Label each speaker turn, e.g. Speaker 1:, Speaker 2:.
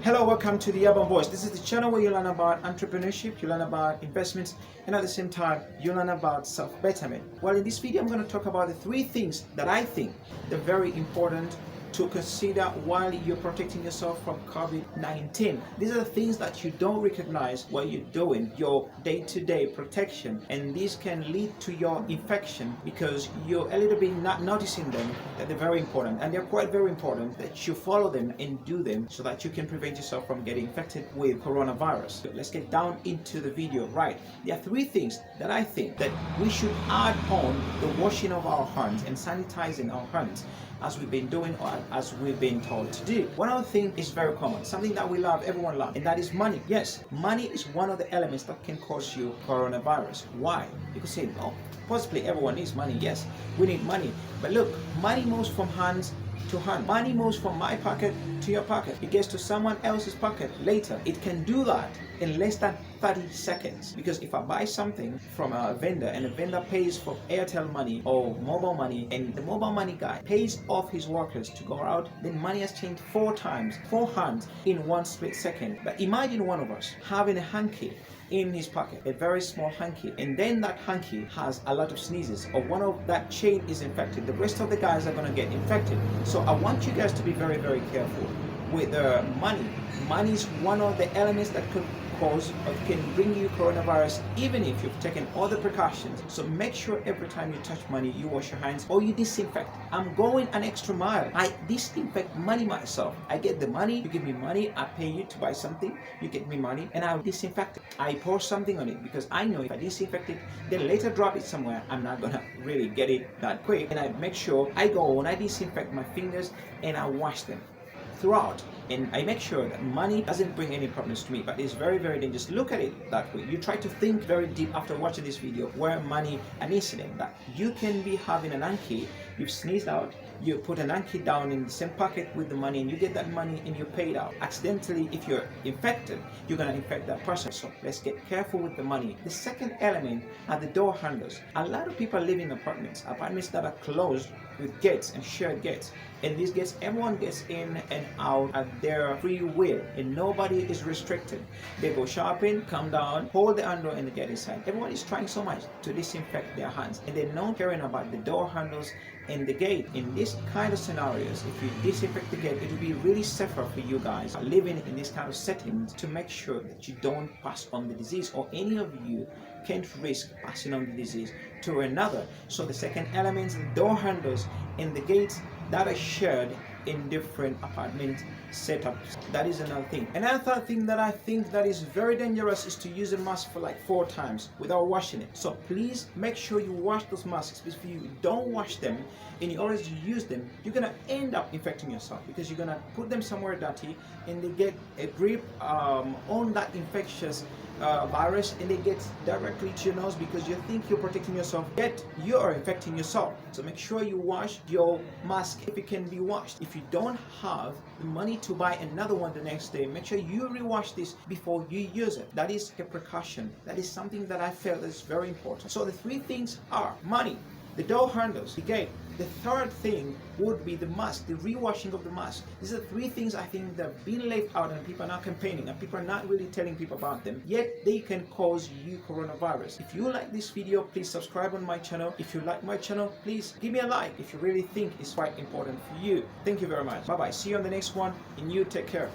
Speaker 1: Hello, welcome to the Urban Voice. This is the channel where you learn about entrepreneurship, you learn about investments, and at the same time, you learn about self-betterment. Well, in this video, I'm going to talk about the three things that I think are very important to consider while you're protecting yourself from COVID-19. These are the things that you don't recognize while you're doing your day-to-day protection, and these can lead to your infection because you're a little bit not noticing them, that they're very important, and they're quite very important that you follow them and do them so that you can prevent yourself from getting infected with coronavirus. So let's get down into the video. Right, there are three things that I think that we should add on the washing of our hands and sanitizing our hands as we've been doing or as we've been told to do. One other thing is very common, something that we love, everyone loves, and that is money. Yes, money is one of the elements that can cause you coronavirus. Why? You could say, no, possibly everyone needs money. Yes, we need money. But look, money moves from hands to hand. Money moves from my pocket to your pocket. It gets to someone else's pocket later. It can do that in less than 30 seconds. Because if I buy something from a vendor and the vendor pays for Airtel money or mobile money, and the mobile money guy pays off his workers to go out, then money has changed 4 times, 4 hands in one split second. But imagine one of us having a hanky in his pocket, a very small hanky, and then that hanky has a lot of sneezes, or one of that chain is infected. The rest of the guys are going to get infected. So I want you guys to be very, very careful with money. Money is one of the elements that could cause or can bring you coronavirus even if you've taken all the precautions. So make sure every time you touch money you wash your hands or you disinfect. I'm going an extra mile. I disinfect money myself. I get the money, you give me money, I pay you to buy something, you get me money, and I'll disinfect it. I pour something on it because I know if I disinfect it, then later drop it somewhere, I'm not gonna really get it that quick. And I make sure I go and I disinfect my fingers and I wash them throughout, and I make sure that money doesn't bring any problems to me. But it's very, very dangerous. Look at it that way. You try to think very deep after watching this video where money, an incident that you can be having an anki, you've sneezed out, you put an anki down in the same pocket with the money, and you get that money and you pay it out. Accidentally, if you're infected, you're gonna infect that person. So let's get careful with the money. The second element are the door handles. A lot of people live in apartments that are closed with gates and shared gates. And these gates, everyone gets in and out at their free will, and nobody is restricted. They go shopping, come down, hold the handle, and they get inside. Everyone is trying so much to disinfect their hands, and they're not caring about the door handles and the gate. In this kind of scenarios, if you disinfect the gate, it will be really safer for you guys living in this kind of settings to make sure that you don't pass on the disease, or any of you can't risk passing on the disease to another. So the second element is the door handles and the gates that are shared in different apartment setups. That is another thing. Another thing that I think that is very dangerous is to use a mask for like 4 times without washing it. So please make sure you wash those masks. If you don't wash them and you always use them, you're gonna end up infecting yourself because you're gonna put them somewhere dirty and they get a grip on that infectious virus, and they get directly to your nose because you think you're protecting yourself, yet you are infecting yourself. So make sure you wash your mask if it can be washed. If you don't have the money to buy another one the next day, make sure you rewash this before you use it. That is a precaution. That is something that I felt is very important. So the 3 things are money, the door handles, the gate. The third thing would be the mask, the rewashing of the mask. These are 3 things I think that have been left out and people are not campaigning and people are not really telling people about them, yet they can cause you coronavirus. If you like this video, please subscribe on my channel. If you like my channel, please give me a like if you really think it's quite important for you. Thank you very much. Bye bye. See you on the next one, and you take care.